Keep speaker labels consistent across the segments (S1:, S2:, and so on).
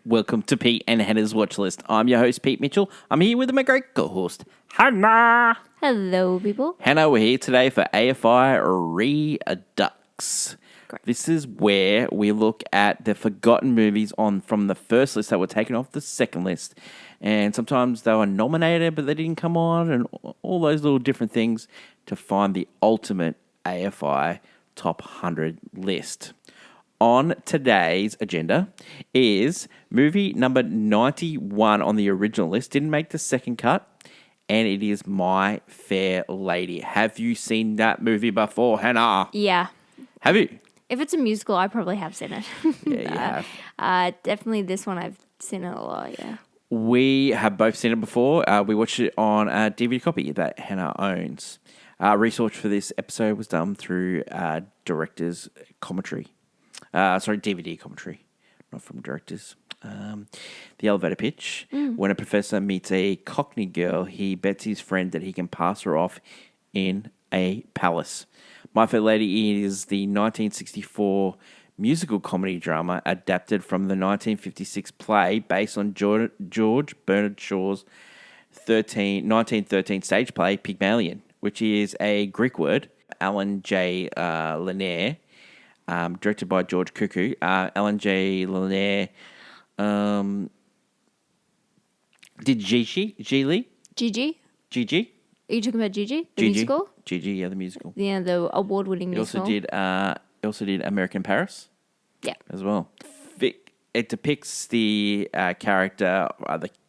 S1: Welcome to Pete and Hannah's Watch List. I'm your host, Pete Mitchell. I'm here with my great co-host, Hannah.
S2: Hello, people.
S1: Hannah, we're here today for AFI Redux.
S2: Correct.
S1: This is where we look at the forgotten movies from the first list that were taken off the second list. And sometimes they were nominated, but they didn't come on, and all those little different things to find the ultimate AFI Top 100 list. On today's agenda is movie number 91 on the original list. Didn't make the second cut, and it is My Fair Lady. Have you seen that movie before, Hannah?
S2: Yeah.
S1: Have you?
S2: If it's a musical, I probably have seen it.
S1: Yeah, you have.
S2: Definitely this one, I've seen it a lot, yeah.
S1: We have both seen it before. We watched it on a DVD copy that Hannah owns. Research for this episode was done through director's commentary. DVD commentary, not from directors. The elevator pitch. When a professor meets a Cockney girl, he bets his friend that he can pass her off in a palace. My Fair Lady is the 1964 musical comedy drama adapted from the 1956 play based on George Bernard Shaw's 1913 stage play Pygmalion, which is a Greek word. Alan J. Lanier, directed by George Cuckoo. Alan J. Lanier did Gigi?
S2: Gigi?
S1: Gigi?
S2: Are you talking about Gigi? The
S1: Gigi.
S2: musical?
S1: Gigi, yeah, the musical.
S2: Yeah, the award-winning
S1: He
S2: musical.
S1: also did American Paris.
S2: Yeah.
S1: As well. It depicts the character,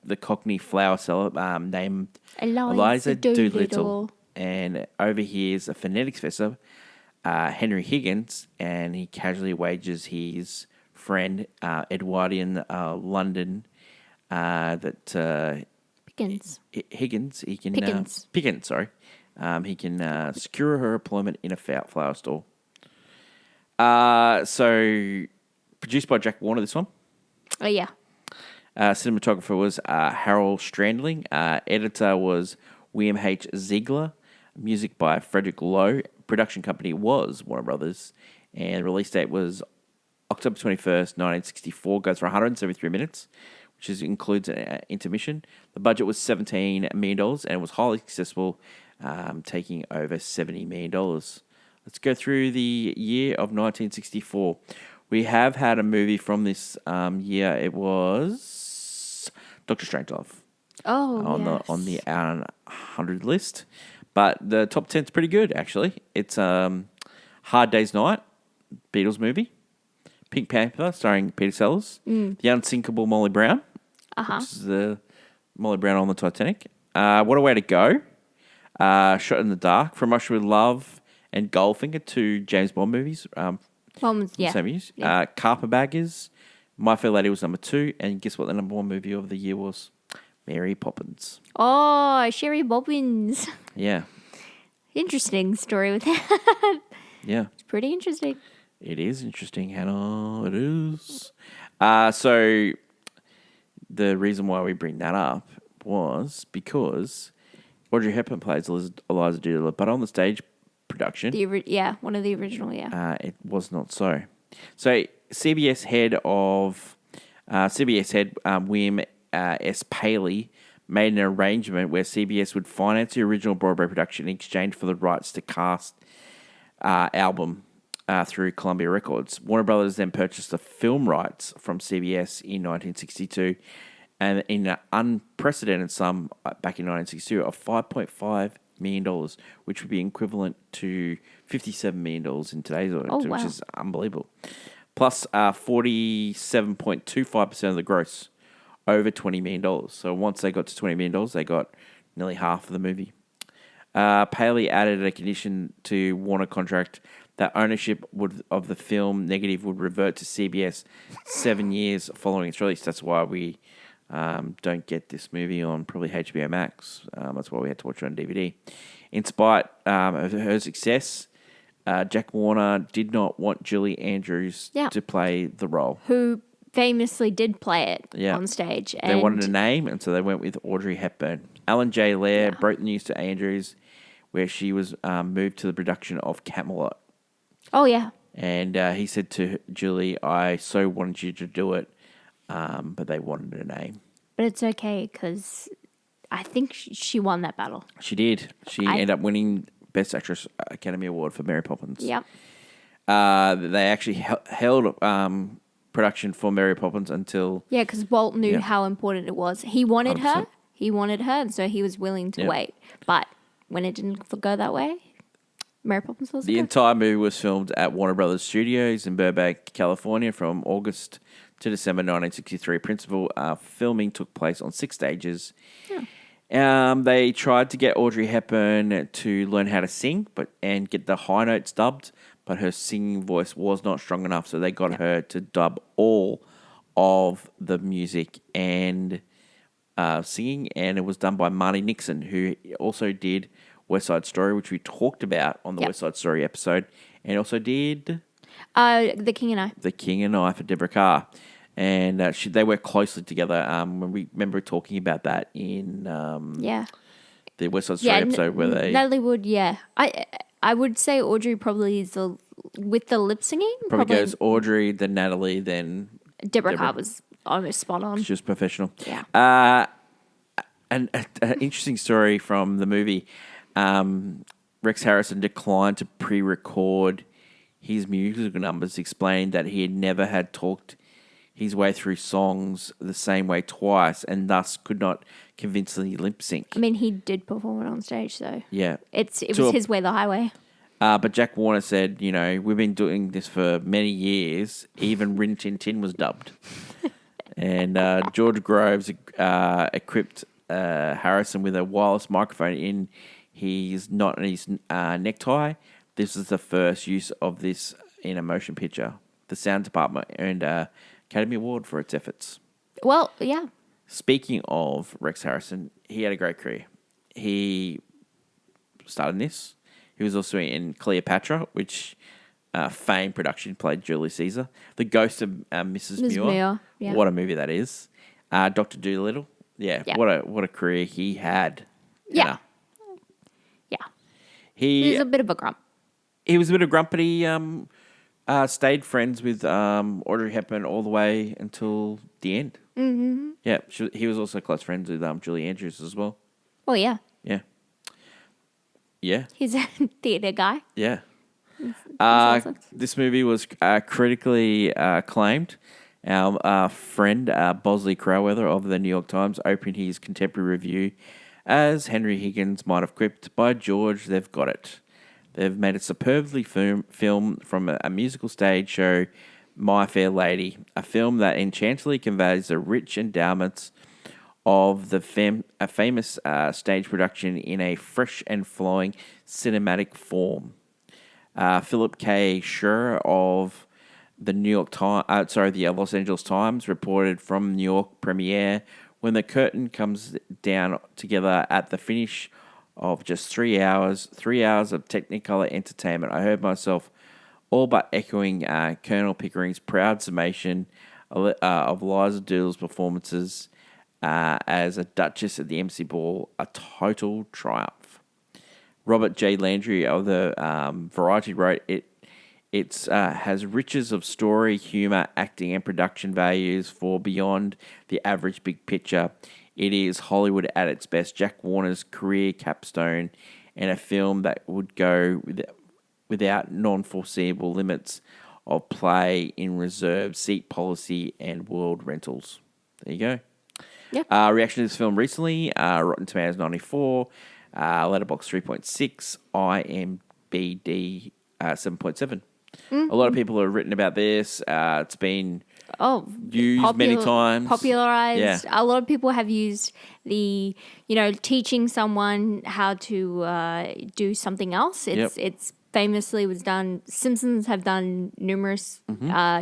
S1: the Cockney flower seller named Eliza Doolittle, and overhears a phonetics professor, Henry Higgins, and he casually wagers his friend Edwardian London
S2: Pickens.
S1: Higgins. He can
S2: Pickens.
S1: he can secure her employment in a flower store. So produced by Jack Warner, this one.
S2: Oh, yeah.
S1: Cinematographer was Harold Strandling. Editor was William H. Ziegler. Music by Frederick Lowe. Production company was Warner Brothers. And the release date was October 21st, 1964. Goes for 173 minutes, which includes an intermission. The budget was $17 million and was highly successful, taking over $70 million. Let's go through the year of 1964. We have had a movie from this year. It was Doctor Strangelove.
S2: Oh,
S1: on the 100 list. But the top 10 is pretty good, actually. It's Hard Day's Night, Beatles movie. Pink Panther, starring Peter Sellers. The Unsinkable Molly Brown, which is the Molly Brown on the Titanic. What a Way to Go. Shot in the Dark, From Russia with Love, and Goldfinger, two James Bond movies. Same years.
S2: Yeah.
S1: Carpetbaggers, My Fair Lady was number 2, and guess what the number 1 movie of the year was? Mary Poppins.
S2: Oh, Sherry Bobbins.
S1: Yeah.
S2: Interesting story with that.
S1: Yeah.
S2: It's pretty interesting.
S1: It is interesting, Hannah. It is. So the reason why we bring that up was because Audrey Hepburn plays Eliza Doolittle, but on the stage production,
S2: one of the original,
S1: it was not so. So CBS head William S. Paley made an arrangement where CBS would finance the original Broadway production in exchange for the rights to cast album through Columbia Records. Warner Brothers then purchased the film rights from CBS in 1962, and in an unprecedented sum back in 1962 of $5.5 million, which would be equivalent to $57 million in today's audience, which is unbelievable. Plus 47.25% of the gross, over $20 million. So once they got to $20 million, they got nearly half of the movie. Paley added a condition to Warner contract that ownership of the film negative would revert to CBS 7 years following its release. That's why we don't get this movie on probably HBO Max. That's why we had to watch it on DVD. In spite of her success, Jack Warner did not want Julie Andrews to play the role.
S2: Who famously did play it on stage.
S1: They wanted a name, and so they went with Audrey Hepburn. Alan J. Lair broke the news to Andrews, where she was moved to the production of Camelot.
S2: Oh, yeah.
S1: And he said to Julie, I so wanted you to do it, but they wanted a name.
S2: But it's okay because I think she won that battle.
S1: She did. She ended up winning Best Actress Academy Award for Mary Poppins.
S2: Yep.
S1: They actually held production for Mary Poppins until...
S2: Yeah, because Walt knew how important it was. He wanted
S1: 100%.
S2: her. He wanted her, and so he was willing to wait. But when it didn't go that way, Mary Poppins was
S1: The entire movie was filmed at Warner Brothers Studios in Burbank, California from August to December 1963. Principal filming took place on 6 stages. They tried to get Audrey Hepburn to learn how to sing and get the high notes dubbed, but her singing voice was not strong enough, so they got her to dub all of the music and singing, and it was done by Marty Nixon, who also did West Side Story, which we talked about on the West Side Story episode, and also did
S2: The King and I.
S1: The King and I for Deborah Carr. And they work closely together. When we remember talking about that in the West Side Story episode where they...
S2: Natalie Wood, I would say Audrey probably is with the lip singing.
S1: Probably goes Audrey, then Natalie, then...
S2: Deborah Carr was almost spot on.
S1: She was professional.
S2: Yeah.
S1: An interesting story from the movie. Rex Harrison declined to pre-record his musical numbers, explaining that he had never had talked his way through songs the same way twice and thus could not convincingly lip sync.
S2: I mean, he did perform it on stage, so
S1: yeah,
S2: it was his way, the highway.
S1: But Jack Warner said, we've been doing this for many years. Even Rin Tin Tin was dubbed. And George Groves equipped Harrison with a wireless microphone in his necktie. This is the first use of this in a motion picture. The sound department earned an Academy Award for its efforts.
S2: Well, yeah.
S1: Speaking of Rex Harrison, he had a great career. He started in this. He was also in Cleopatra, which Fame production played Julius Caesar. The Ghost of Mrs. Muir.
S2: Yeah.
S1: What a movie that is. Dr. Dolittle. Yeah. What a career he had.
S2: Yeah. Yeah. He's a bit of a grump.
S1: He was a bit of a grump, but he stayed friends with Audrey Hepburn all the way until the end.
S2: Mm-hmm.
S1: Yeah. He was also close friends with Julie Andrews as well.
S2: Oh, yeah.
S1: Yeah. Yeah.
S2: He's a theatre guy.
S1: Yeah. This movie was critically acclaimed. Our friend Bosley Crowther of the New York Times opened his contemporary review as Henry Higgins might have quipped, "By George, they've got it. They've made a superbly film from a musical stage show, My Fair Lady, a film that enchantingly conveys the rich endowments of the famous stage production in a fresh and flowing cinematic form." Philip K. Schur of the the Los Angeles Times reported from New York premiere, "When the curtain comes down together at the finish of just 3 hours of Technicolor entertainment, I heard myself all but echoing Colonel Pickering's proud summation of Liza Doolittle's performances as a Duchess at the MC Ball, a total triumph." Robert J. Landry of the Variety wrote, It has riches of story, humour, acting and production values for beyond the average big picture. It is Hollywood at its best, Jack Warner's career capstone, and a film that would go without non-foreseeable limits of play in reserved seat policy and world rentals. There you go.
S2: Yep.
S1: Reaction to this film recently, Rotten Tomatoes 94, Letterboxd 3.6, IMDb 7.7. Mm-hmm. A lot of people have written about this. It's been used many times.
S2: Popularized.
S1: Yeah.
S2: A lot of people have used the, teaching someone how to do something else. It's famously was done. Simpsons have done numerous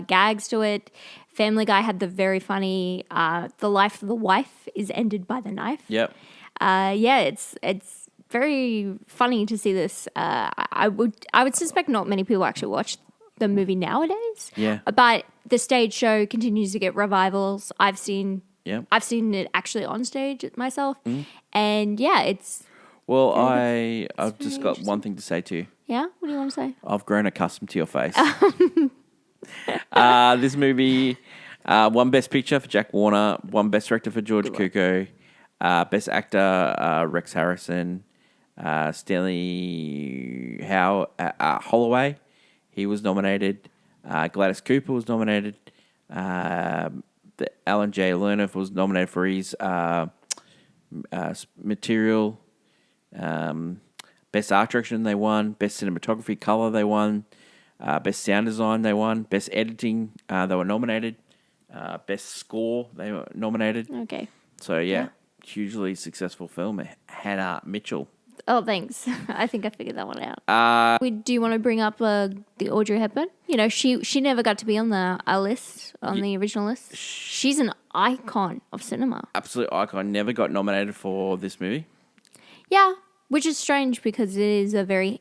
S2: gags to it. Family Guy had the very funny "The life of the wife is ended by the knife."
S1: Yep.
S2: It's very funny to see this. I would suspect not many people actually watch the movie nowadays.
S1: Yeah.
S2: But the stage show continues to get revivals. I've seen it actually on stage myself, and it's.
S1: Well, I've just got one thing to say to you.
S2: Yeah? What do you want to say?
S1: I've grown accustomed to your face. This movie won Best Picture for Jack Warner, won Best Director for George Cukor, Best Actor Rex Harrison, Stanley Holloway, he was nominated. Gladys Cooper was nominated. Alan J. Lerner was nominated for his material. Best Art Direction they won. Best Cinematography Color they won. Best Sound Design they won. Best Editing they were nominated. Best Score they were nominated.
S2: Okay.
S1: So, yeah. Hugely successful film. Hannah Mitchell.
S2: Oh, thanks. I think I figured that one out. Do you want to bring up the Audrey Hepburn? You know, she never got to be on the list, on the original list. She's an icon of cinema.
S1: Absolute icon. Never got nominated for this movie.
S2: Yeah, which is strange because it is a very,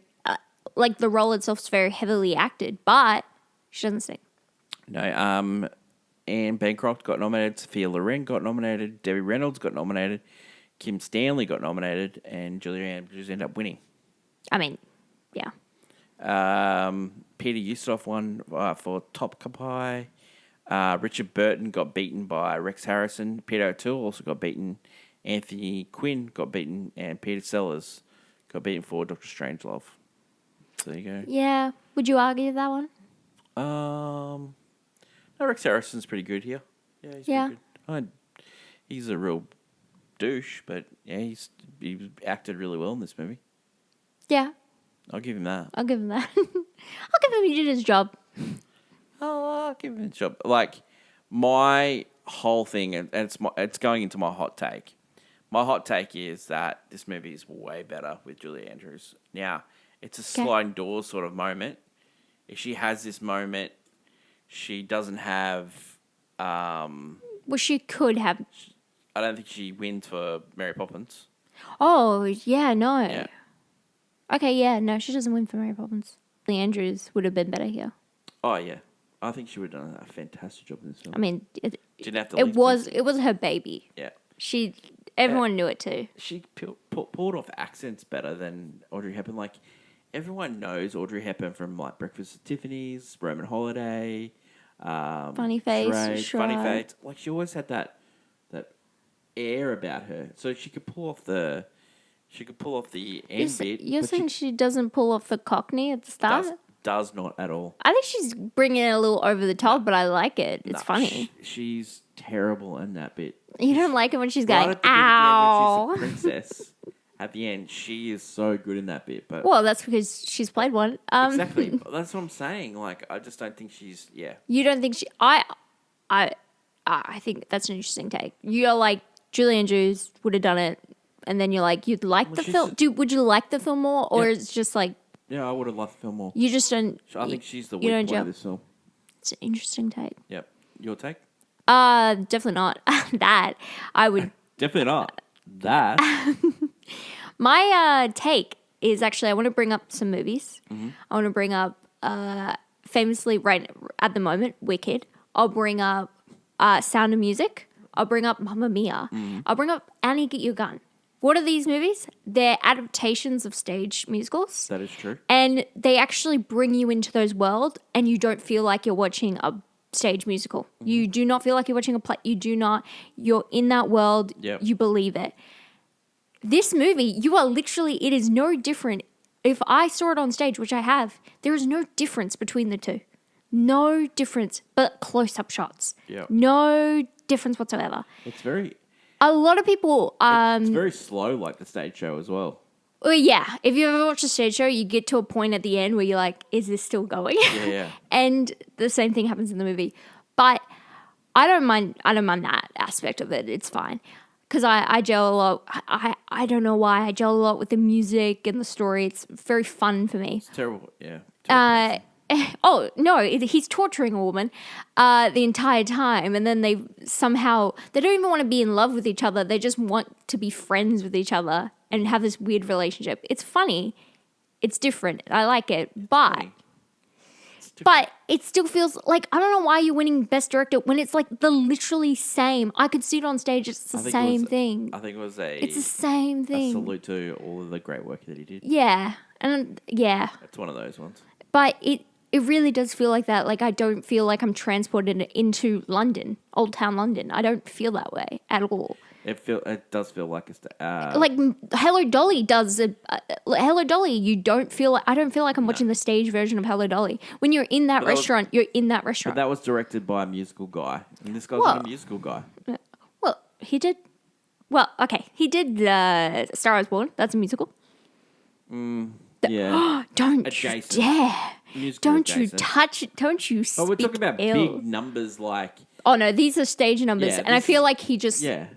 S2: the role itself is very heavily acted, but she doesn't sing.
S1: No, Anne Bancroft got nominated. Sophia Loren got nominated. Debbie Reynolds got nominated. Kim Stanley got nominated, and Julie Andrews ended up winning.
S2: I mean, yeah.
S1: Peter Ustinov won for Top Pie. Richard Burton got beaten by Rex Harrison. Peter O'Toole also got beaten. Anthony Quinn got beaten, and Peter Sellers got beaten for Doctor Strangelove. So there you go.
S2: Yeah. Would you argue that one?
S1: No, Rex Harrison's pretty good here. Yeah, he's pretty good. He's a real douche, but yeah, he acted really well in this movie.
S2: Yeah.
S1: I'll give him that.
S2: I'll give him that. I'll give him he did his job.
S1: I'll give him his job. Like, my whole thing, and it's going into my hot take. My hot take is that this movie is way better with Julie Andrews. Now, it's a sliding doors sort of moment. If she has this moment, she doesn't have...
S2: well, she could have...
S1: I don't think she wins for Mary Poppins.
S2: Oh, yeah, no.
S1: Yeah.
S2: Okay, yeah, no, she doesn't win for Mary Poppins. Julie Andrews would have been better here.
S1: Oh, yeah. I think she would have done a fantastic job in this film.
S2: I mean,
S1: didn't have to
S2: it was her baby.
S1: Yeah.
S2: Everyone knew it too.
S1: She pulled off accents better than Audrey Hepburn. Like, everyone knows Audrey Hepburn from, like, Breakfast at Tiffany's, Roman Holiday,
S2: Funny Face,
S1: Funny Face. Like, she always had that air about her. So she could pull off the end bit.
S2: You're saying she doesn't pull off the Cockney at the start?
S1: Does not at all.
S2: I think she's bringing it a little over the top, but I like it. It's funny.
S1: She's terrible in that bit.
S2: You don't like it when she's
S1: Right
S2: going,
S1: at the bit at the
S2: ow.
S1: end when she's a princess. At the end, she is so good in that bit. But
S2: well, that's because she's played one.
S1: exactly. That's what I'm saying. Like, I just don't think she's... Yeah.
S2: You don't think she... I think that's an interesting take. You're like, Julie Andrews would have done it, and then you're like, you'd like the film... Would you like the film more, or it's just like...
S1: Yeah, I would have loved the film more.
S2: You just don't...
S1: I think she's the weak point of this film.
S2: It's an interesting take.
S1: Yep. Your take?
S2: Definitely not. That. I would...
S1: Definitely not. That.
S2: My take is actually, I want to bring up some movies.
S1: Mm-hmm.
S2: I want to bring up, famously, right at the moment, Wicked. I'll bring up Sound of Music. I'll bring up Mamma Mia.
S1: Mm-hmm.
S2: I'll bring up Annie, Get Your Gun. What are these movies? They're adaptations of stage musicals.
S1: That is true.
S2: And they actually bring you into those worlds, and you don't feel like you're watching a stage musical. Mm-hmm. You do not feel like you're watching a play. You're in that world.
S1: Yep.
S2: You believe it. This movie, you are literally, it is no different. If I saw it on stage, which I have, there is no difference between the two. No difference, but close-up shots.
S1: Yep.
S2: No difference whatsoever.
S1: It's very...
S2: A lot of people...
S1: it's very slow, like the stage show as well.
S2: Well, yeah. If you ever watch a stage show, you get to a point at the end where you're like, is this still going?
S1: Yeah.
S2: And the same thing happens in the movie. But I don't mind that aspect of it. It's fine. Because I gel a lot. I don't know why. I gel a lot with the music and the story. It's very fun for me.
S1: It's terrible. Yeah.
S2: Oh, no, he's torturing a woman the entire time. And then they don't even want to be in love with each other. They just want to be friends with each other and have this weird relationship. It's funny. It's different. I like it. But it still feels like, I don't know why you're winning Best Director when it's like the literally same. I could see it on stage. It's the same thing.
S1: I think
S2: it's the same thing.
S1: A salute to all of the great work that he did.
S2: Yeah. And yeah,
S1: It's one of those ones.
S2: but it really does feel like that. Like, I don't feel like I'm transported into London, Old Town London. I don't feel that way at all.
S1: It does feel like it's
S2: Like Hello Dolly does. Hello Dolly, I don't feel like I'm watching the stage version of Hello Dolly. When you're in that restaurant, you're in that
S1: but
S2: restaurant.
S1: that was directed by a musical guy, and this guy's
S2: Well,
S1: not a musical guy.
S2: Well, he did. Well, okay, he did Star Is Born. That's a musical.
S1: Yeah,
S2: Don't
S1: Adjacent.
S2: you dare!
S1: musical
S2: Don't you
S1: adjacent.
S2: touch it! Don't you
S1: But
S2: speak
S1: we're talking about
S2: ill.
S1: big numbers, like
S2: Oh no, these are stage numbers,
S1: Yeah,
S2: and I
S1: this
S2: feel
S1: is-
S2: like he just
S1: yeah.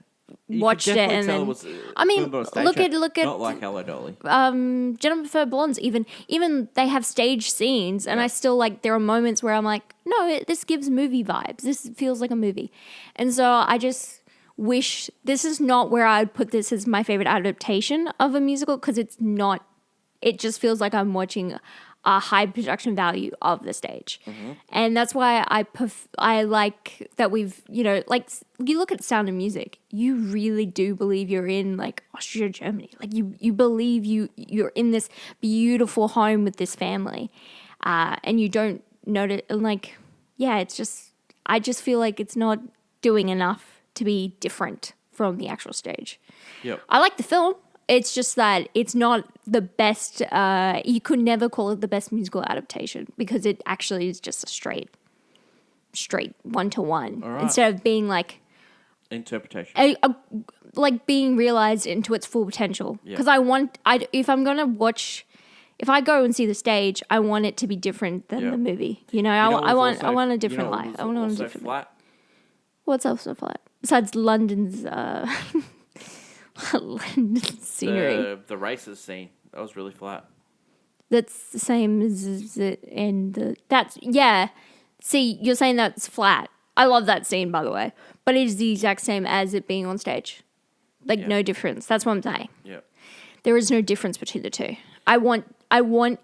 S1: You could
S2: watched it
S1: definitely
S2: and
S1: tell
S2: then.
S1: it was,
S2: I mean,
S1: filmed on a stage
S2: look
S1: show,
S2: at
S1: not like Hello Dolly.
S2: Jennifer Blonde's even they have stage scenes, and
S1: Yeah.
S2: I still like there are moments where I'm like, no, this gives movie vibes. This feels like a movie, and so I just wish this is not where I'd put this as my favorite adaptation of a musical because it's not. It just feels like I'm watching a high production value of the stage, and that's why I like that we've like you look at Sound of Music, you really do believe you're in like Austria, Germany, like you believe you're in this beautiful home with this family, and you don't notice like it's just I just feel like it's not doing enough to be different from the actual stage.
S1: Yep.
S2: I like the film. It's just that it's not the best. You could never call it the best musical adaptation because it actually is just a straight 1-to-1
S1: All right.
S2: instead of being like
S1: Interpretation.
S2: like being realized into its full potential.
S1: Yeah.
S2: Because if I go and see the stage, I want it to be different than
S1: Yeah.
S2: the movie.
S1: You know
S2: I
S1: what's
S2: want a
S1: also-
S2: different
S1: you know what
S2: life.
S1: was
S2: I want a
S1: also
S2: different.
S1: flat.
S2: What's else so flat besides London's London scenery?
S1: The races scene, that was really flat.
S2: That's the same as it, and that's See, you're saying that's flat. I love that scene, by the way, but it is the exact same as it being on stage. Like
S1: Yeah.
S2: no difference. That's what I'm saying.
S1: Yeah.
S2: There is no difference between the two. I want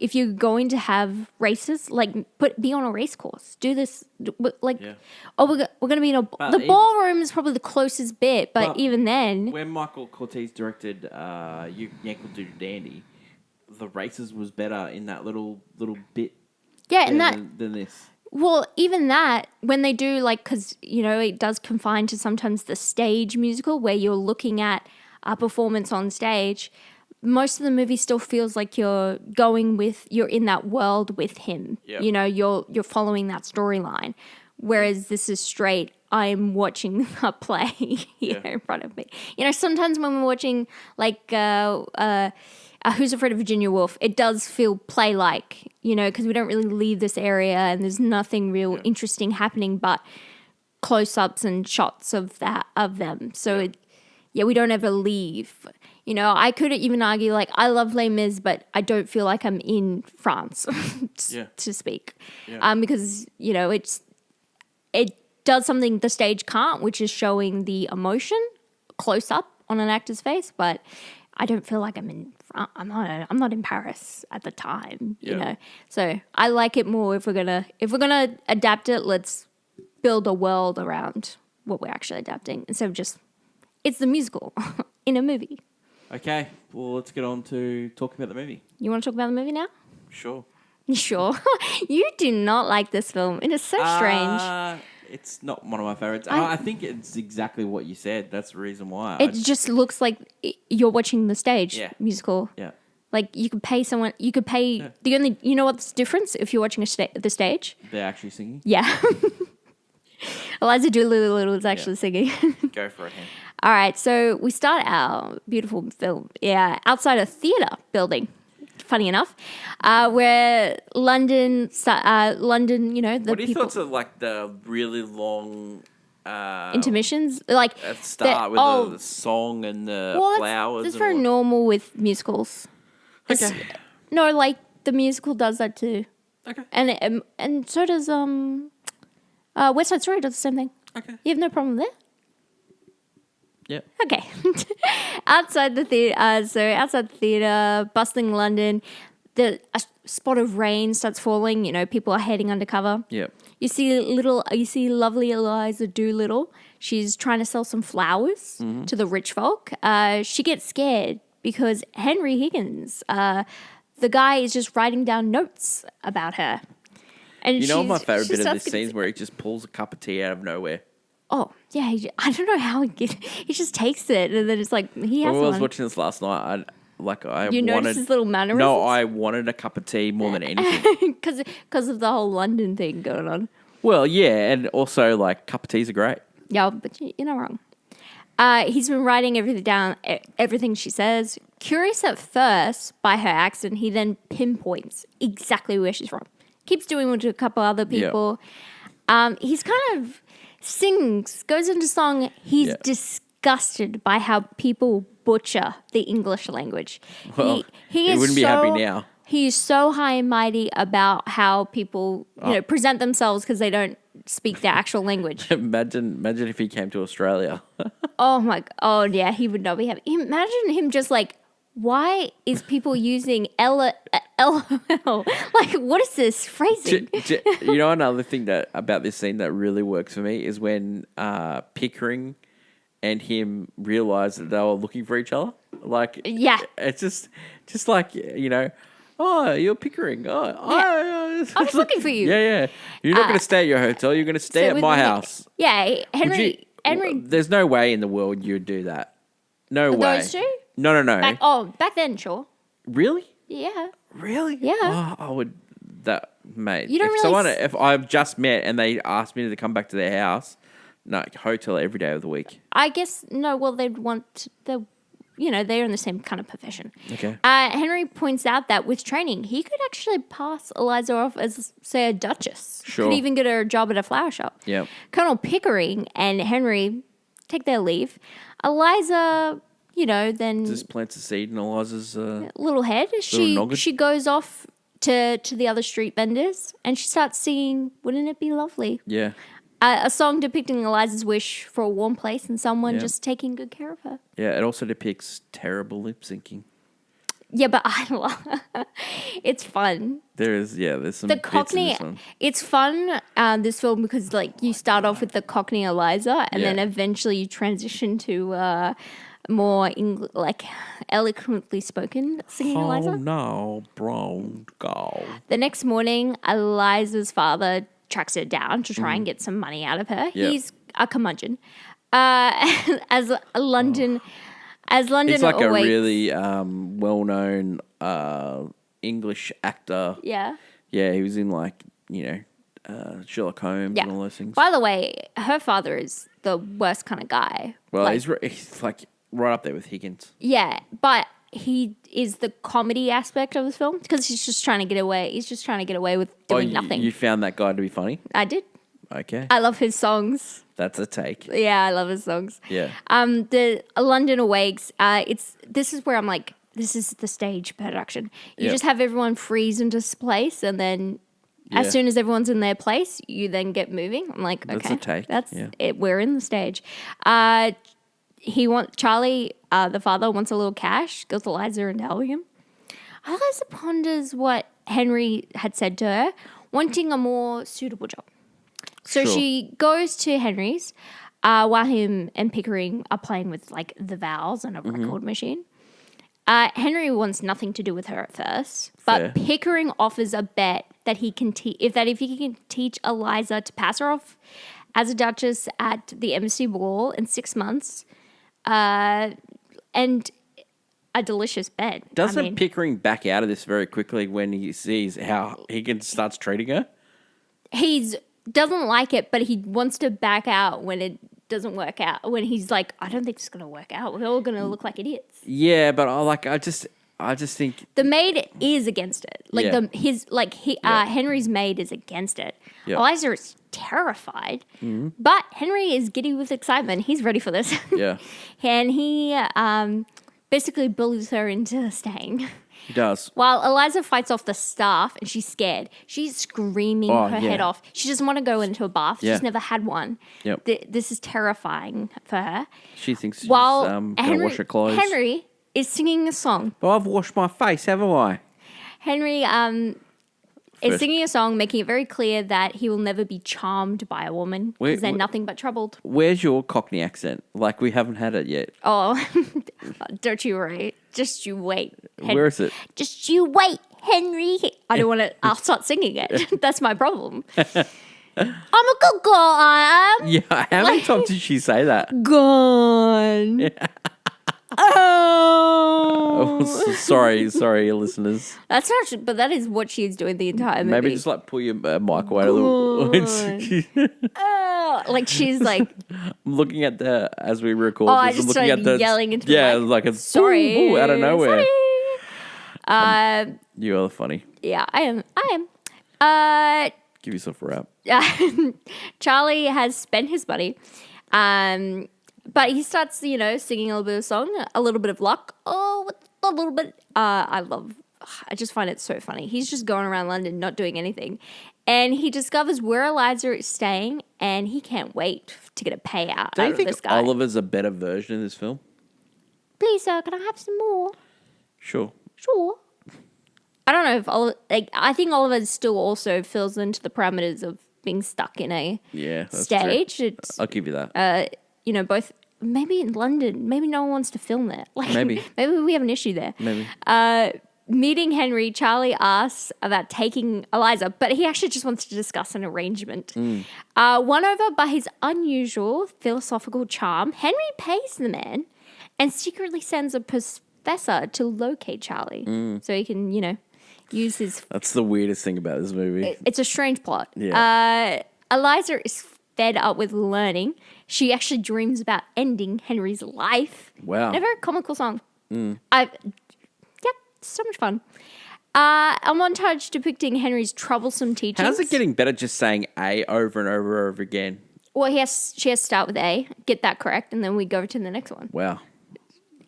S2: if you're going to have races, like be on a race course. Do this like
S1: Yeah.
S2: we're going to be in the
S1: even-
S2: ballroom is probably the closest bit, but even then,
S1: When Michael Cortez directed Yankel Doodle Dandy, the races was better in that little bit
S2: and
S1: than this.
S2: well, even that, when they do, like, because, it does confine to sometimes the stage musical where you're looking at a performance on stage, most of the movie still feels like you're in that world with him.
S1: Yep.
S2: You're following that storyline. Whereas this is straight, I'm watching a play here in front of me. Sometimes when we're watching, like, Who's Afraid of Virginia Woolf, it does feel play-like, because we don't really leave this area and there's nothing real interesting happening but close-ups and shots of them. So, we don't ever leave. I could even argue, like, I love Les Mis, but I don't feel like I'm in France, to speak.
S1: Yeah.
S2: Because, it does something the stage can't, which is showing the emotion close up on an actor's face, but I don't feel like I'm in. I'm not in Paris at the time, So I like it more if we're gonna adapt it. Let's build a world around what we're actually adapting instead of just it's the musical in a movie.
S1: Okay, well, let's get on to talking about the movie.
S2: You want to talk about the movie now?
S1: Sure.
S2: You sure? You do not like this film. It is so strange.
S1: It's not one of my favorites. I think it's exactly what you said. That's the reason why.
S2: It just looks like you're watching the stage musical.
S1: Yeah.
S2: Like you could pay someone. You could pay the only. You know what's the difference if you're watching the stage?
S1: They're actually singing.
S2: Yeah. Eliza Doolittle is actually singing.
S1: Go for it, Hen.
S2: All right, so we start our beautiful film, outside a theatre building. Funny enough, where London, the
S1: What are your
S2: people
S1: thoughts of like the really long
S2: intermissions, like
S1: start with the song and the flowers?
S2: That's
S1: and
S2: very normal with musicals.
S1: Okay.
S2: No, like the musical does that too.
S1: Okay.
S2: And so does West Side Story does the same thing.
S1: Okay.
S2: You have no problem there.
S1: Yep.
S2: Okay. Outside the theater, bustling London, a spot of rain starts falling. People are heading undercover.
S1: Yep.
S2: You see lovely Eliza Doolittle. She's trying to sell some flowers to the rich folk. She gets scared because Henry Higgins, the guy is just writing down notes about her. And
S1: You know what my
S2: she's-
S1: favourite
S2: she
S1: bit of
S2: starts
S1: this scene is where he just pulls a cup of tea out of nowhere.
S2: Oh, yeah. I don't know how he just takes it and then it's like, he has
S1: When I was
S2: one.
S1: watching this last night, I
S2: You
S1: wanted...
S2: notice his little mannerisms?
S1: No, I wanted a cup of tea more than anything.
S2: Because of the whole London thing going on.
S1: Well, yeah, and also, like, cup of teas are great.
S2: Yeah, but you're not wrong. He's been writing everything down, everything she says. Curious at first by her accent, he then pinpoints exactly where she's from. Keeps doing it to a couple other people. He's kind of sings, goes into song. He's disgusted by how people butcher the English language.
S1: Well,
S2: he
S1: he
S2: is
S1: wouldn't be happy now.
S2: He is so high and mighty about how people present themselves because they don't speak their actual language.
S1: Imagine if he came to Australia.
S2: Oh yeah, he would not be happy. Imagine him just like, why is people using LOL? Like, what is this phrasing?
S1: You know, another thing about this scene that really works for me is when Pickering and him realize that they were looking for each other. Like,
S2: Yeah.
S1: it's just like, you know, oh, you're Pickering.
S2: I was looking for you.
S1: Yeah. You're not going to stay at your hotel. You're going to stay at
S2: with
S1: my
S2: Nick-
S1: house.
S2: Yeah, Henry.
S1: There's no way in the world you'd do that. No way.
S2: Those two?
S1: No.
S2: Back then, sure.
S1: Really?
S2: Yeah.
S1: Really?
S2: Yeah.
S1: Oh, I would. That, mate.
S2: You don't
S1: if
S2: really
S1: someone,
S2: s-
S1: if I've just met and they asked me to come back to their house, no, hotel every day of the week.
S2: I guess no. Well, they'd want they're in the same kind of profession.
S1: Okay.
S2: Henry points out that with training, he could actually pass Eliza off as, say, a duchess.
S1: Sure.
S2: Could even get her a job at a flower shop.
S1: Yep.
S2: Colonel Pickering and Henry take their leave. Eliza, then
S1: Just plants a seed in Eliza's.
S2: little head.
S1: noggin.
S2: She goes off to the other street vendors and she starts singing "Wouldn't It Be Lovely,"
S1: Yeah.
S2: a song depicting Eliza's wish for a warm place and someone
S1: Yeah.
S2: just taking good care of her.
S1: Yeah. It also depicts terrible lip syncing.
S2: Yeah, but I love it's fun.
S1: There's some
S2: The
S1: bits in
S2: Cockney,
S1: this one.
S2: it's fun, this film, because like you start off with the Cockney Eliza and then
S1: Yeah.
S2: eventually you transition to more like eloquently spoken singing Eliza.
S1: Oh no, brown girl.
S2: The next morning, Eliza's father tracks her down to try and get some money out of her.
S1: Yeah.
S2: He's a curmudgeon. As London
S1: He's like a
S2: awaits-
S1: really well-known English actor.
S2: Yeah.
S1: Yeah, he was in like, Sherlock Holmes
S2: Yeah.
S1: and all those things.
S2: By the way, her father is the worst kind of guy.
S1: Well,
S2: Like,
S1: he's like right up there with Higgins.
S2: yeah, but he is the comedy aspect of this film because he's just trying to get away. He's just trying to get away with doing nothing.
S1: You found that guy to be funny?
S2: I did.
S1: Okay.
S2: I love his songs.
S1: That's a take.
S2: Yeah, I love his songs.
S1: Yeah.
S2: The London Awakes. This is where I'm like, this is the stage production. You
S1: Yep.
S2: just have everyone freeze into place, and then
S1: Yeah.
S2: as soon as everyone's in their place, you then get moving. I'm like, okay,
S1: That's a take,
S2: that's
S1: yeah.
S2: it. We're in the stage. Charlie, the father, wants a little cash. Goes to Eliza and Albion. Eliza ponders what Henry had said to her, wanting a more suitable job. So
S1: Sure.
S2: she goes to Henry's while him and Pickering are playing with like the vowels on a
S1: Mm-hmm.
S2: record machine. Henry wants nothing to do with her at first, but
S1: Fair.
S2: Pickering offers a bet that he can if he can teach Eliza to pass her off as a duchess at the embassy ball in 6 months, and a delicious bet.
S1: Doesn't Pickering back out of this very quickly when he sees how Higgins starts treating her?
S2: He doesn't like it, but he wants to back out when it doesn't work out. When he's like, I don't think it's going to work out. We're all going to look like idiots.
S1: Yeah, but I just think
S2: The maid is against it. Like
S1: Yeah.
S2: Henry's maid is against it.
S1: Yeah.
S2: Eliza is terrified, but Henry is giddy with excitement. He's ready for this.
S1: yeah,
S2: And he basically bullies her into staying.
S1: he does.
S2: While Eliza fights off the staff and she's scared, she's screaming
S1: Oh,
S2: her
S1: yeah.
S2: head off. She doesn't want to go into a bath.
S1: Yeah.
S2: She's never had one.
S1: Yep.
S2: This is terrifying for her.
S1: She thinks she's
S2: While
S1: gonna wash her clothes.
S2: Henry is singing a song.
S1: But I've washed my face, haven't I?
S2: Henry is
S1: First-
S2: singing a song, making it very clear that he will never be charmed by a woman
S1: Wait,
S2: because they're
S1: wait.
S2: nothing but troubled.
S1: Where's your Cockney accent? Like we haven't had it yet.
S2: Oh, don't you worry. Just you wait.
S1: Where is it?
S2: Just you wait, Henry. I don't want to. I'll start singing it. That's my problem. I'm a good girl. I am.
S1: Yeah, how many times did she say that?
S2: Gone. Oh.
S1: Sorry, listeners.
S2: That's not. But that is what she's doing the entire movie.
S1: Maybe just like pull your mic away a little.
S2: Like she's like.
S1: I'm looking at as we record.
S2: Oh, I
S1: this,
S2: just
S1: I'm looking
S2: started
S1: at
S2: yelling into
S1: yeah,
S2: the mic.
S1: like it's
S2: Sorry.
S1: out of nowhere.
S2: Sorry.
S1: You are funny.
S2: Yeah, I am.
S1: Give yourself a rap.
S2: Charlie has spent his money, but he starts, singing a little bit of song, a little bit of luck. Oh, a little bit. I just find it so funny. He's just going around London, not doing anything, and he discovers where Eliza is staying, and he can't wait to get a payout
S1: Do
S2: out
S1: you
S2: of
S1: think
S2: this guy.
S1: Oliver's a better version of this film?
S2: Please, sir, can I have some more?
S1: Sure.
S2: Sure. I don't know if Oliver. I think Oliver still also fills into the parameters of being stuck in a
S1: That's
S2: stage.
S1: True.
S2: It's
S1: I'll give you that.
S2: both. Maybe in London, maybe no one wants to film there. Like
S1: Maybe
S2: we have an issue there.
S1: Maybe.
S2: Meeting Henry, Charlie asks about taking Eliza, but he actually just wants to discuss an arrangement. Won over by his unusual philosophical charm, Henry pays the man and secretly sends a professor to locate Charlie so he can, use his.
S1: That's the weirdest thing about this movie.
S2: It's a strange plot.
S1: Yeah.
S2: Eliza is fed up with learning. She actually dreams about ending Henry's life.
S1: Wow.
S2: In a very comical song. So much fun. A montage depicting Henry's troublesome teachings.
S1: How's it getting better just saying A over and over and over again?
S2: Well, she has to start with A, get that correct, and then we go to the next one.
S1: Wow.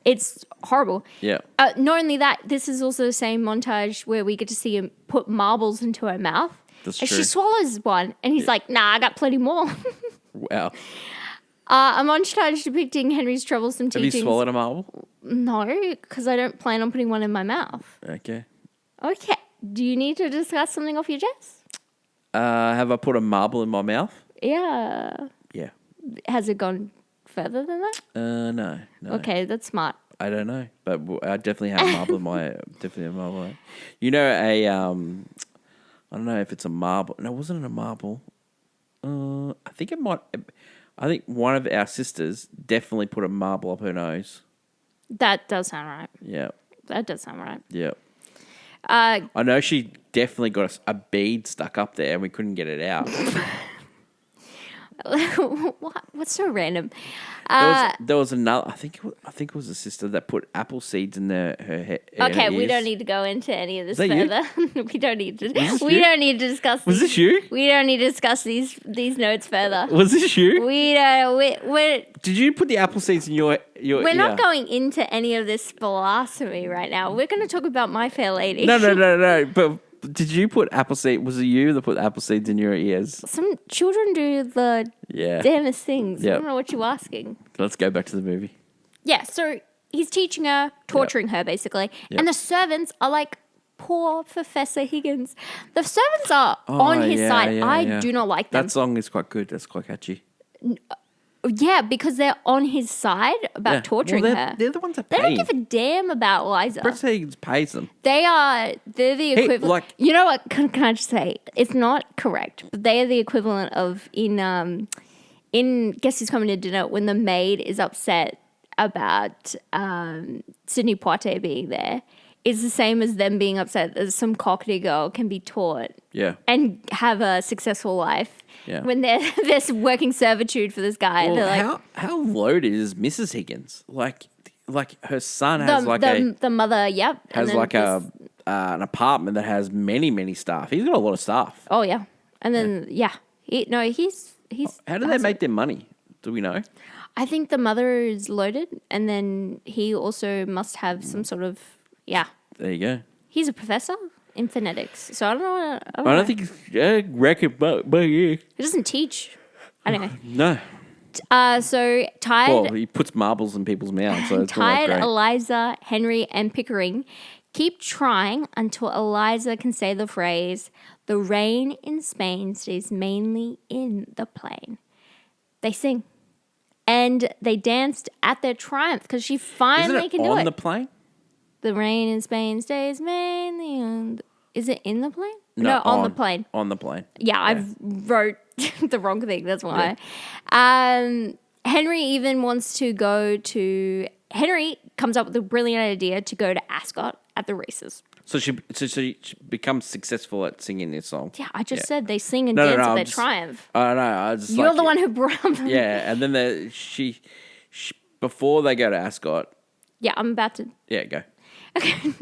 S2: It's horrible.
S1: Yeah.
S2: Not only that, this is also the same montage where we get to see him put marbles into her mouth.
S1: That's
S2: and
S1: true.
S2: she swallows one, and he's like, nah, I got plenty more.
S1: Wow.
S2: A montage depicting Henry's troublesome
S1: Have
S2: teachings.
S1: you swallowed a marble?
S2: No, because I don't plan on putting one in my mouth.
S1: Okay.
S2: Okay. Do you need to discuss something off your chest?
S1: Have I put a marble in my mouth?
S2: Yeah.
S1: Yeah.
S2: Has it gone further than that?
S1: No.
S2: Okay, that's smart.
S1: I don't know, but I definitely have a marble in my. Definitely have a marble. I don't know if it's a marble. No, it wasn't a marble. I think it might. I think one of our sisters definitely put a marble up her nose.
S2: That does sound right.
S1: Yeah.
S2: That does sound right.
S1: Yeah. I know she definitely got a bead stuck up there and we couldn't get it out.
S2: What's so random?
S1: There was another. I think it was a sister that put apple seeds in her
S2: Okay,
S1: her
S2: we
S1: ears.
S2: don't need to go into any of this
S1: Was that you?
S2: further. We don't need to.
S1: you?
S2: Don't need to discuss.
S1: Was this you?
S2: We don't need to discuss these notes further.
S1: Was this you?
S2: We don't. We're
S1: Did you put the apple seeds in your
S2: we're
S1: ear?
S2: not going into any of this philosophy right now. We're going to talk about My Fair Lady.
S1: No. But did you put apple seed? Was it you that put apple seeds in your ears?
S2: Some children do the
S1: Yeah.
S2: damnest things. I
S1: Yep.
S2: don't know what you're asking.
S1: Let's go back to the movie.
S2: Yeah, so he's teaching her, torturing her basically.
S1: Yep.
S2: And the servants are like, poor Professor Higgins. The servants are on his side. I do not like them.
S1: That song is quite good. That's quite catchy.
S2: Yeah, because they're on his side about torturing her.
S1: They're the ones that
S2: They
S1: pay
S2: don't
S1: him.
S2: give a damn about Liza.
S1: Professor Higgins pays them.
S2: They're the equivalent.
S1: like-
S2: you know what? Can I just say it's not correct, but they are the equivalent of in Guess Who's Coming to Dinner when the maid is upset about Sydney Poitier being there. Is the same as them being upset that some cockney girl can be taught
S1: Yeah.
S2: and have a successful life.
S1: Yeah.
S2: When they're working servitude for this guy.
S1: Well,
S2: They're like,
S1: how loaded is Mrs. Higgins? Like her son has
S2: the mother, yep.
S1: has
S2: then
S1: like an apartment that has many staff. He's got a lot of staff.
S2: Oh yeah, and then he's.
S1: How do they make their money? Do we know?
S2: I think the mother is loaded, and then he also must have some sort of
S1: There you go.
S2: He's a professor in phonetics, so I don't know.
S1: I don't think it's record, but yeah.
S2: He doesn't teach. Anyway,
S1: No.
S2: so tired.
S1: Well, he puts marbles in people's mouths, so it's not
S2: Tired,
S1: great.
S2: Eliza, Henry, and Pickering keep trying until Eliza can say the phrase, "The rain in Spain stays mainly in the plain." They sing. And they danced at their triumph because she finally
S1: Isn't it
S2: can do
S1: on
S2: it.
S1: the plane?
S2: The rain in Spain stays mainly on. Is it in the plane?
S1: No,
S2: on the plane.
S1: On the plane.
S2: Yeah, I wrote the wrong thing. That's why. Henry even wants to go to. Henry comes up with a brilliant idea to go to Ascot at the races.
S1: So she becomes successful at singing this song.
S2: Yeah, I just said they sing and dance at their triumph.
S1: I know. I just
S2: You're the one who brought them.
S1: Yeah, and then she before they go to Ascot.
S2: Yeah, I'm about to.
S1: Yeah, go.
S2: Okay.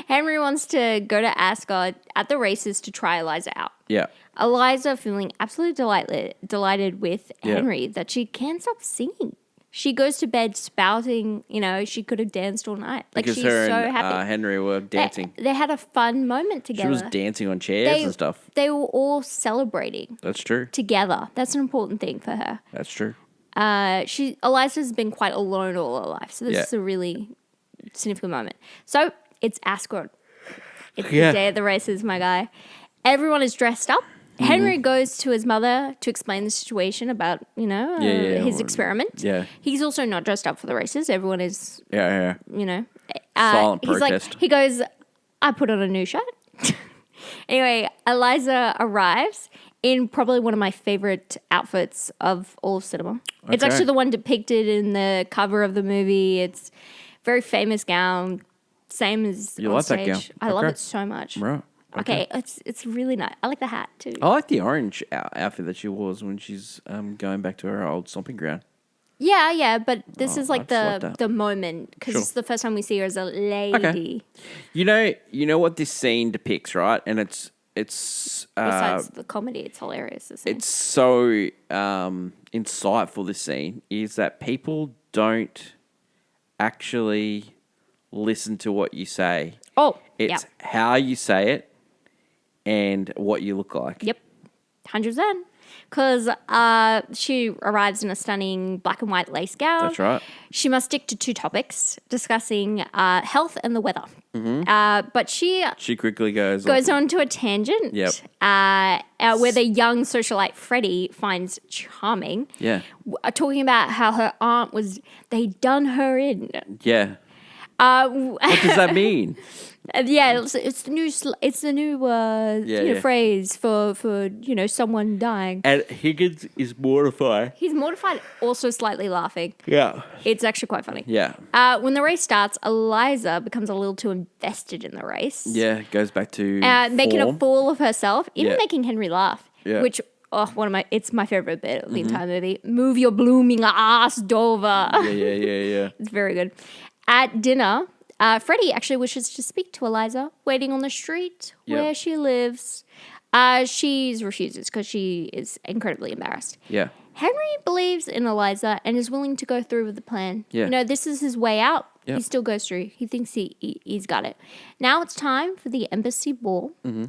S2: Henry wants to go to Ascot at the races to try Eliza out.
S1: Yeah.
S2: Eliza feeling absolutely delighted with Henry that she can't stop singing. She goes to bed spouting, she could have danced all night. Like,
S1: because
S2: she's
S1: her
S2: so
S1: and
S2: happy.
S1: Henry were dancing.
S2: They had a fun moment together.
S1: She was dancing on chairs and stuff.
S2: They were all celebrating.
S1: That's true.
S2: Together. That's an important thing for her.
S1: That's true.
S2: Eliza's been quite alone all her life, so this is a really significant moment. So it's Ascot. It's the day of the races, my guy. Everyone is dressed up. Henry goes to his mother to explain the situation about, his experiment.
S1: Yeah.
S2: He's also not dressed up for the races. Everyone is,
S1: silent
S2: he's
S1: protest.
S2: He goes, I put on a new shirt. Anyway, Eliza arrives in probably one of my favorite outfits of all of cinema. Okay. It's actually the one depicted in the cover of the movie. It's a very famous gown, same as
S1: you
S2: on
S1: like
S2: stage.
S1: that gown?
S2: I love it so much.
S1: Right.
S2: Okay, it's really nice. I like the hat too.
S1: I like the orange outfit that she wore when she's going back to her old stomping ground.
S2: Yeah, but this is like the moment because it's the first time we see her as a lady. Okay.
S1: You know what this scene depicts, right? And it's
S2: besides the comedy, it's hilarious.
S1: It's so insightful. This scene is that people don't actually listen to what you say.
S2: Oh,
S1: it's how you say it and what you look like.
S2: Yep, 100%. Because she arrives in a stunning black and white lace gown.
S1: That's right.
S2: She must stick to two topics, discussing health and the weather. Mm-hmm. But she
S1: quickly goes
S2: on to a tangent.
S1: Yep.
S2: Where the young socialite Freddie finds charming.
S1: Yeah.
S2: Talking about how her aunt they'd done her in.
S1: Yeah. What does that mean?
S2: It's the new phrase for someone dying.
S1: And Higgins is mortified.
S2: He's mortified, also slightly laughing.
S1: Yeah,
S2: it's actually quite funny.
S1: Yeah.
S2: When the race starts, Eliza becomes a little too invested in the race.
S1: Yeah, goes back to
S2: making a fool of herself, even making Henry laugh. Yeah. Which it's my favorite bit of the entire movie. Move your blooming ass, Dover.
S1: Yeah.
S2: It's very good. At dinner, Freddie actually wishes to speak to Eliza, waiting on the street where she lives. She refuses because she is incredibly embarrassed.
S1: Yeah.
S2: Henry believes in Eliza and is willing to go through with the plan.
S1: Yeah.
S2: This is his way out. Yep. He still goes through. He thinks he's got it. Now it's time for the embassy ball. Mm-hmm.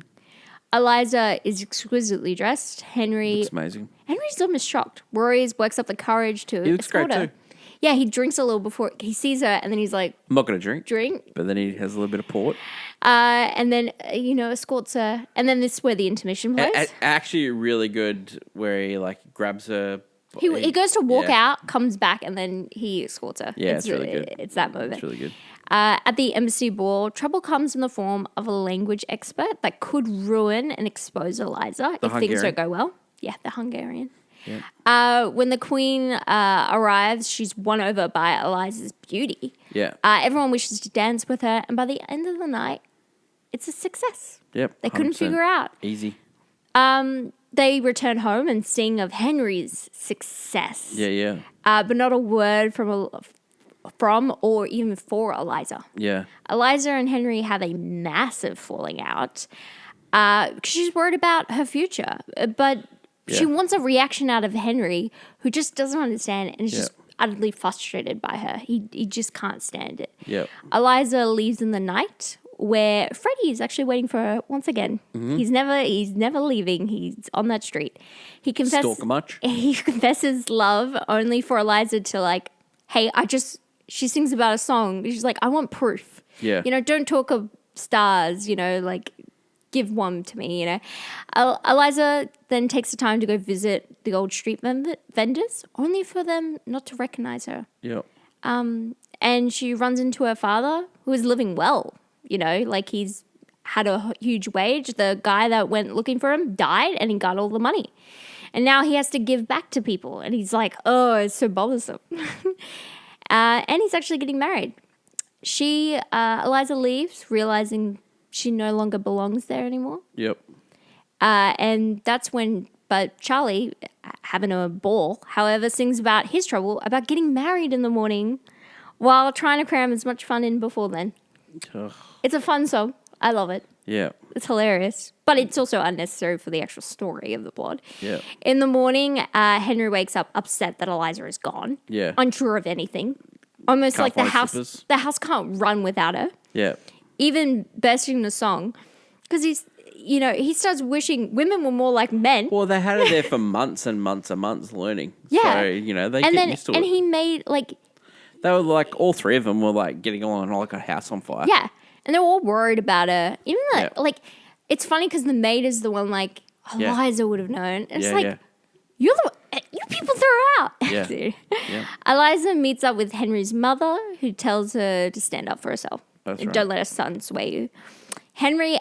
S2: Eliza is exquisitely dressed. Henry...
S1: Looks amazing.
S2: Henry's almost shocked. Works up the courage to
S1: He looks
S2: escort
S1: great
S2: her.
S1: too.
S2: Yeah, he drinks a little before he sees her, and then he's like,
S1: I'm not going to
S2: drink.
S1: But then he has a little bit of port.
S2: And then, escorts her. And then this is where the intermission plays.
S1: Actually, really good where he, grabs her.
S2: He goes to walk out, comes back, and then he escorts her.
S1: Yeah, it's really good.
S2: It's that moment.
S1: It's really good.
S2: At the embassy ball, trouble comes in the form of a language expert that could ruin and expose Eliza if things don't go well. Yeah, the Hungarian. Yeah. When the queen arrives, she's won over by Eliza's beauty.
S1: Yeah.
S2: Everyone wishes to dance with her, and by the end of the night, it's a success.
S1: Yep.
S2: They couldn't figure out.
S1: Easy.
S2: They return home and sing of Henry's success.
S1: Yeah.
S2: But not a word from or even for Eliza.
S1: Yeah.
S2: Eliza and Henry have a massive falling out because she's worried about her future, but. Yeah. She wants a reaction out of Henry, who just doesn't understand and is just utterly frustrated by her. He just can't stand it.
S1: Yep.
S2: Eliza leaves in the night, where Freddie is actually waiting for her once again. Mm-hmm. He's never leaving. He's on that street. He
S1: Stalker much?
S2: He confesses love only for Eliza to hey, she sings about a song. She's like, I want proof.
S1: Yeah.
S2: Don't talk of stars, give one to me, Eliza then takes the time to go visit the old street vendors, only for them not to recognize her.
S1: Yep.
S2: And she runs into her father, who is living well. Like he's had a huge wage. The guy that went looking for him died and he got all the money. And now he has to give back to people. And he's like, oh, it's so bothersome. And he's actually getting married. Eliza leaves, realizing she no longer belongs there anymore.
S1: Yep.
S2: And that's when, but Charlie, having a ball, however, sings about his trouble about getting married in the morning while trying to cram as much fun in before then.
S1: Ugh.
S2: It's a fun song. I love it.
S1: Yeah.
S2: It's hilarious. But it's also unnecessary for the actual story of the plot.
S1: Yeah.
S2: In the morning, Henry wakes up upset that Eliza is gone.
S1: Yeah.
S2: Unsure of anything. Almost
S1: Can't
S2: like the
S1: find
S2: house
S1: slippers.
S2: the house can't run without her.
S1: Yeah.
S2: Even bursting the song. Because he starts wishing women were more like men.
S1: Well, they had her there for months and months and months learning.
S2: Yeah.
S1: So, they get used to it.
S2: And he made, like...
S1: They were like, all three of them were like getting along like a house on fire.
S2: Yeah. And they're all worried about her. Even
S1: Yeah.
S2: like it's funny because the maid is the one like, Eliza would have known. And it's like, you people threw her out.
S1: Yeah.
S2: Dude.
S1: Yeah.
S2: Eliza meets up with Henry's mother, who tells her to stand up for herself.
S1: That's
S2: And
S1: right.
S2: don't let her son sway you. Henry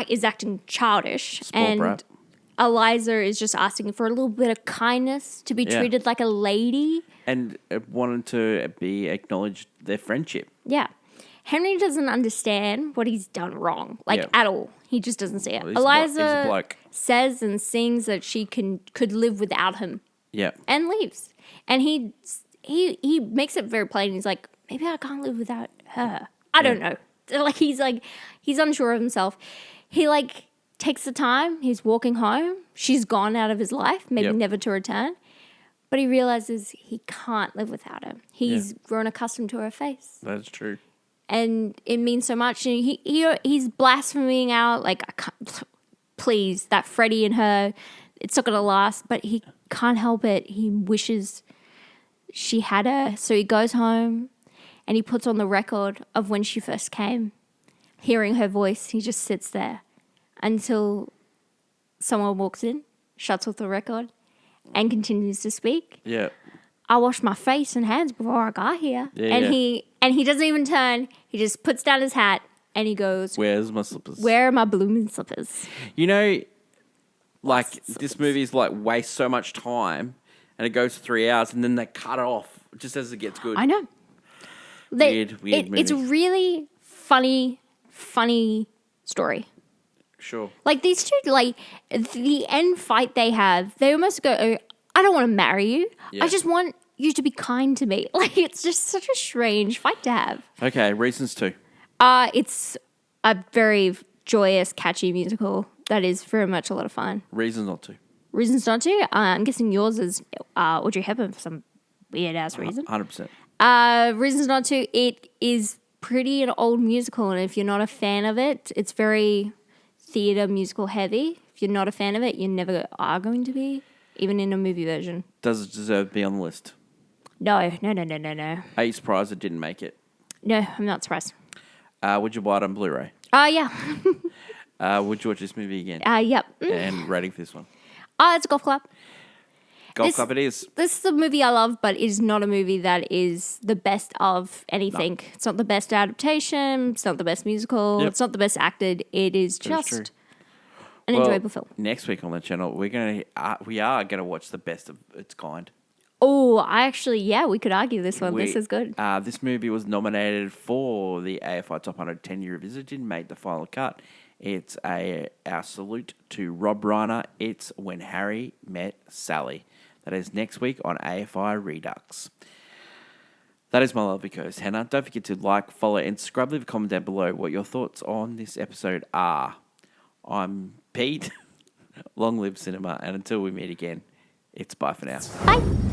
S2: is acting childish.
S1: Spoiled brat.
S2: Eliza is just asking for a little bit of kindness, to be
S1: Yeah.
S2: treated like a lady.
S1: And wanted to be acknowledged their friendship.
S2: Yeah. Henry doesn't understand what he's done wrong, at all. He just doesn't see it.
S1: Well, he's
S2: Eliza
S1: a bloke.
S2: says and sings that she could live without him
S1: Yeah.
S2: and leaves. And he makes it very plain. He's like, maybe I can't live without her. I don't know. He's unsure of himself. He takes the time. He's walking home. She's gone out of his life, maybe never to return. But he realizes he can't live without her. He's grown accustomed to her face.
S1: That's true.
S2: And it means so much. And he's blaspheming out, like, I can't, please, that Freddie and her, it's not going to last. But he can't help it. He wishes she had her. So he goes home and he puts on the record of when she first came. Hearing her voice, he just sits there until someone walks in, shuts off the record, and continues to speak.
S1: Yeah.
S2: I washed my face and hands before I got here.
S1: Yeah,
S2: and
S1: yeah.
S2: he doesn't even turn. He just puts down his hat and he goes,
S1: Where's my slippers?
S2: where are my blooming slippers?
S1: This movie's wastes so much time and it goes 3 hours and then they cut it off just as it gets good.
S2: I know.
S1: Weird movie.
S2: It's a really funny story.
S1: Sure.
S2: Like these two, the end fight they have, they almost go, oh, I don't want to marry you.
S1: Yeah.
S2: I just want you to be kind to me. It's just such a strange fight to have.
S1: Okay, reasons too.
S2: It's a very joyous, catchy musical that is very much a lot of fun.
S1: Reasons not to.
S2: Reasons not to? I'm guessing yours is Audrey Hepburn for some weird-ass reason.
S1: 100%.
S2: Reasons not to, it is pretty an old musical, and if you're not a fan of it, it's very theatre musical heavy. If you're not a fan of it, you never are going to be, even in a movie version.
S1: Does it deserve to be on the list?
S2: No.
S1: Are you surprised it didn't make it?
S2: No, I'm not surprised.
S1: Would you buy it on Blu-ray?
S2: Yeah.
S1: Would you watch this movie again?
S2: Yep.
S1: And rating for this one?
S2: It's a golf club.
S1: Golf Club it is.
S2: This is a movie I love, but it is not a movie that is the best of anything. No. It's not the best adaptation. It's not the best musical. Yep. It's not the best acted. It is just an enjoyable film.
S1: Next week on the channel, we are gonna watch the best of its kind.
S2: Oh, we could argue this one. This is good.
S1: This movie was nominated for the AFI Top 100 10-year revisit. Didn't make the final cut. It's our salute to Rob Reiner. It's When Harry Met Sally. That is next week on AFI Redux. That is my lovely co-host, Hannah. Don't forget to like, follow, and subscribe. Leave a comment down below what your thoughts on this episode are. I'm Pete. Long live cinema. And until we meet again, it's bye for now.
S2: Bye.